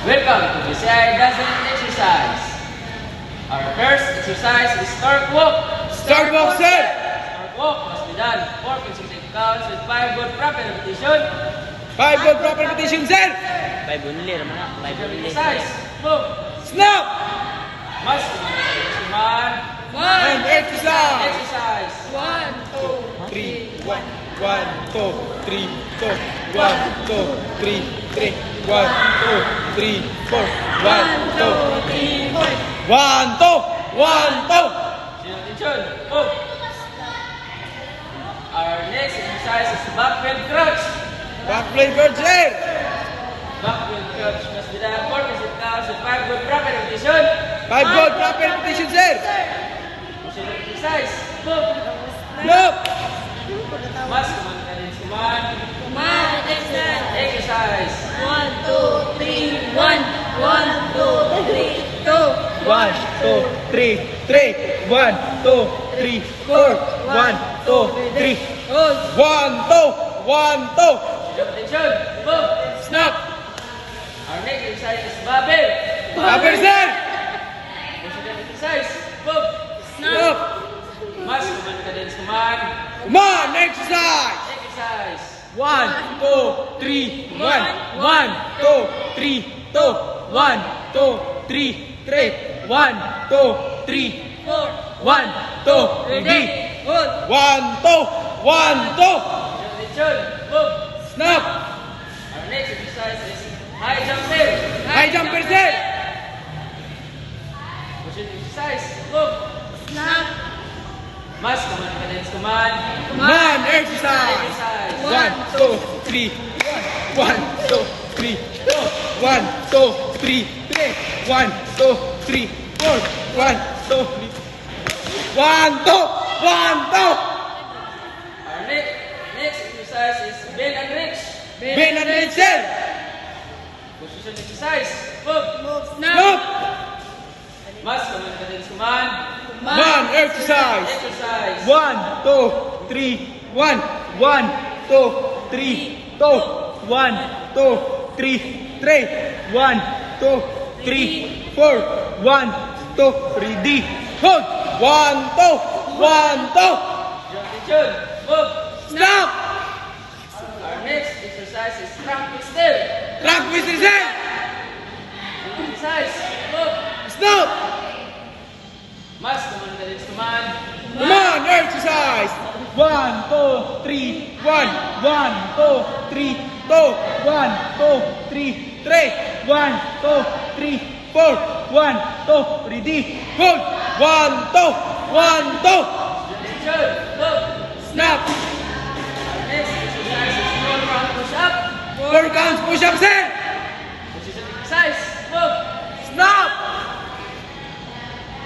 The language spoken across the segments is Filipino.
Welcome to the CI Dozen exercise. Our first exercise is start walk. Start walk, sir! Start walk must be done 4 consecutive counts with 5 good proper repetition. 5 good proper repetition, sir! 5 only, naman na. 5 only. Exercise. Move. Snap! Must command. And exercise! Exercise. 3, 1, 1, 2, 3, 2, 1, 2, 3, 3, 1, 2, 3, 4, 1, 2, 3, 4, 1, 2, 1, 2. Attention. Move. Our next exercise is backward crouch. Back plane guard, sir! Backward crouch must be done 4 consecutive counts with 5 good proper repetition. 5 good proper repetition, sir! Exercise. Move. Snap! Must command. Exercise. 1, 2, 3, 3, 1, 2, 3, 4, 1, 2, 3, 1, 2, 1, 2. Attention. Move. Snap! Our next exercise is barbell. Upper, sir! Exercise. Move. Snap! Must command. Come on, exercise! Exercise. 1, 2, 3, 1, 1, 2, 3, 2, 1, 2, 3, 3, 1, 2, 3, 1, 2, ready? 1, 2, 1, 2. Attention. Move. Snap! Our next exercise is high jump hill. High jumper, sir! Exercise. Move. Must command. Come on, exercise! Exercise. 1, 2, 3, 1, 2, 3, 1, 2, 3, 1, 2, 3, 4, 1, 2, 3, 1, 2, 1, 2. Our next exercise is bend and reach. Ben and Ben, sir! Position exercise. Move. Snap! Must command. Come on, exercise! Exercise. 1, 2, 3, 1, 1, 2, 3, 2, 1, 2, 3, 3, 1, 2, 3, 4, 1, 2, ready? Hold! 1, 2, 1, 2. Attention. Move. Snap! Our next exercise is trunk pistol. Track whistle, sir! Exercise. Move. Snap! Must command. Come on, exercise! 1, 2, 3, 1, 1, 2, 3, 2, 1, 2, 3, 3, 1, 2, 3, 4, 1, 2, ready? Hold! 1, 2, 1, 2. Attention. Move. Snap! Our next exercise is roll round push up. 4 counts push-up, sir! Position exercise. Move. Snap!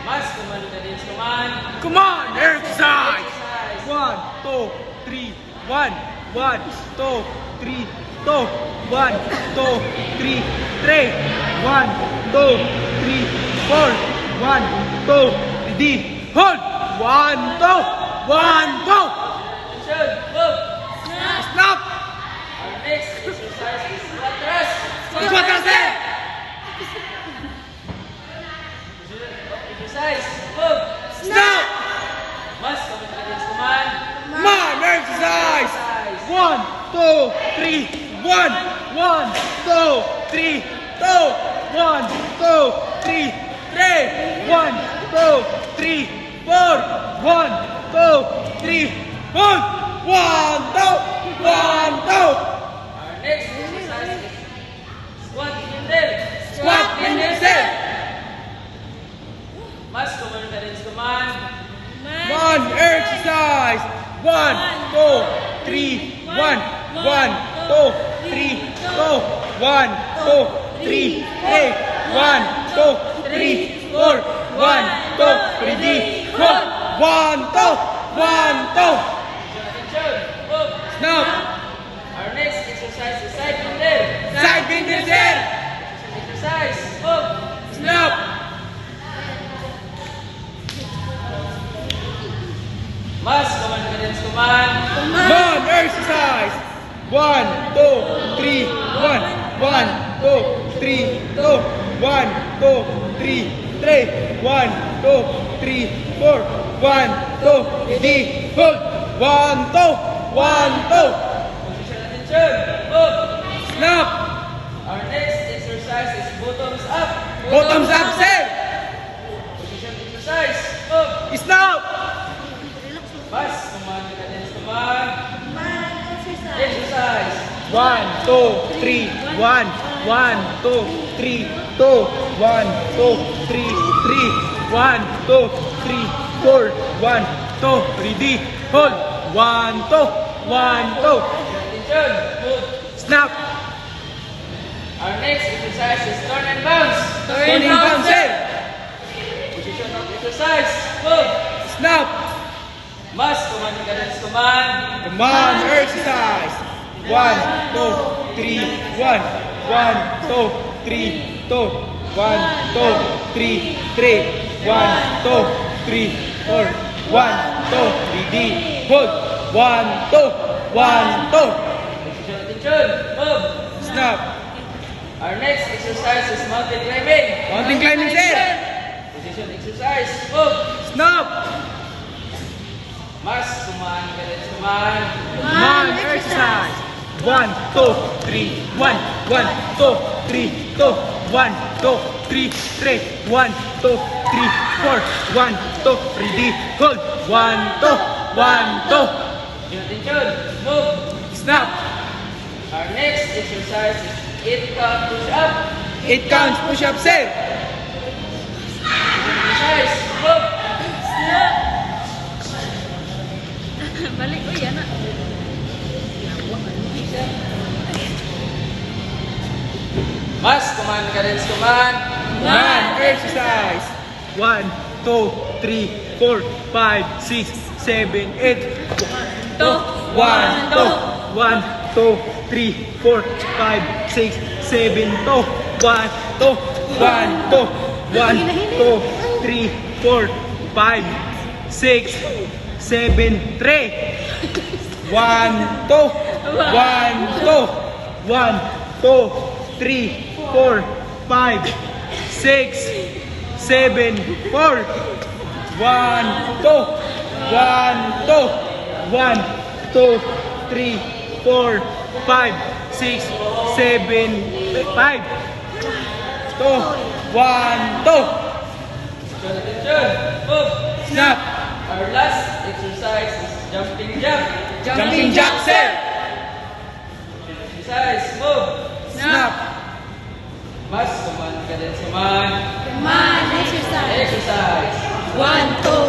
Must command. Come on, exercise! Exercise. 1, 2, 3, 1, 1, 2, 3, 2, 1, 2, 3, 3, 1, 2, 3, 4, 1, 2, ready? Hold! 1, 2, 1, 2. Attention. Move. Snap! Our next exercise is squat thrust. Squat thrust, sir! Exercise. Move. Snap! Must command. Come on, exercise! 1, 2, 3, 1, 1, 2, 3, 2, 1, 2, 3, 3, 1, 2, 3, 4, 1, 2, 3, 4, 1, 2, 1, 2. Our next exercise is squat bendel. Squat bendel, sir! Must command. Come on, exercise! 1, 2, 3, 1, 1, 2, 3, 2, 1, 2, 3, 3, 1, 2, 3, 4, 1, 2, ready? Hold! 1, 2, 1, 2. Attention. Move. Snap! Our next exercise is side bendel. Side bendel, sir! Exercise. Move. Snap! Must command. Come on, exercise! 1, 2, 3, 1, 1, 2, 3, 2, 1, 2, 3, 3, 1, 2, 3, 4, 1, 2, ready, hold, 1, 2, 1, 2, Position attention. Move. snap, Our next exercise is bottoms up. bottoms up, sir, Position exercise. Move. snap, Mas, command, cadence, command. Exercise. 1, 2, 3, 1, 1, 2, 3, 2, 1, 2, 3, 3, 1, 2, 3, 4, 1, 2, ready, hold, 1, 2, 1, 2, Attention. Move. snap, Our next exercise is turn and bounce. turning bounce, sir, Position of exercise. Move. snap, Mas, command, cadence, command. come on, exercise, 1, 2, 3, 1, 1, 2, 3, 2, 1, 2, 3, 3, 1, 2, 3, 4, 1, 2, ready, hold, 1, 2, 1, 2, Position attention. Move. snap, Our next exercise is mountain climbing. mountain climbing, sir, Position exercise. Move. snap, Mas, command, cadence, command. come on, exercise, 1, 2, 3, 1, 1, 2, 3, 2, 1, 2, 3, 3, 1, 2, 3, 4, 1, 2, ready, hold, 1, 2, 1, 2, Position attention. Move. snap, Our next exercise is 8 count push up. 8 counts, push up, sir, Exercise. Move. Balik, uy, anak. Mas, command, cadence, command. come on, exercise, 1, 2, 3, 4, 5, 6, 7, 8, 1, 2, 1, 2, 3, 4, 5, 6, 7, 2, 1, 2, 1, 2, 1, 2, 3, 4, 5, 6, 7, 3, 1, 2, 1, 2, 1, 2, 3, 4, 5, 6, 7, 4, 1, 2, 1, 2, 1, 2, 3, 4, 5, 6, 7, 5, 2, 1, 2, Position attention. Move. snap, Our last exercise is jumping jump. jumping jack, sir, Exercise. Move. snap, Mas, command, cadence, command. Come on, exercise. Exercise. 1, 2,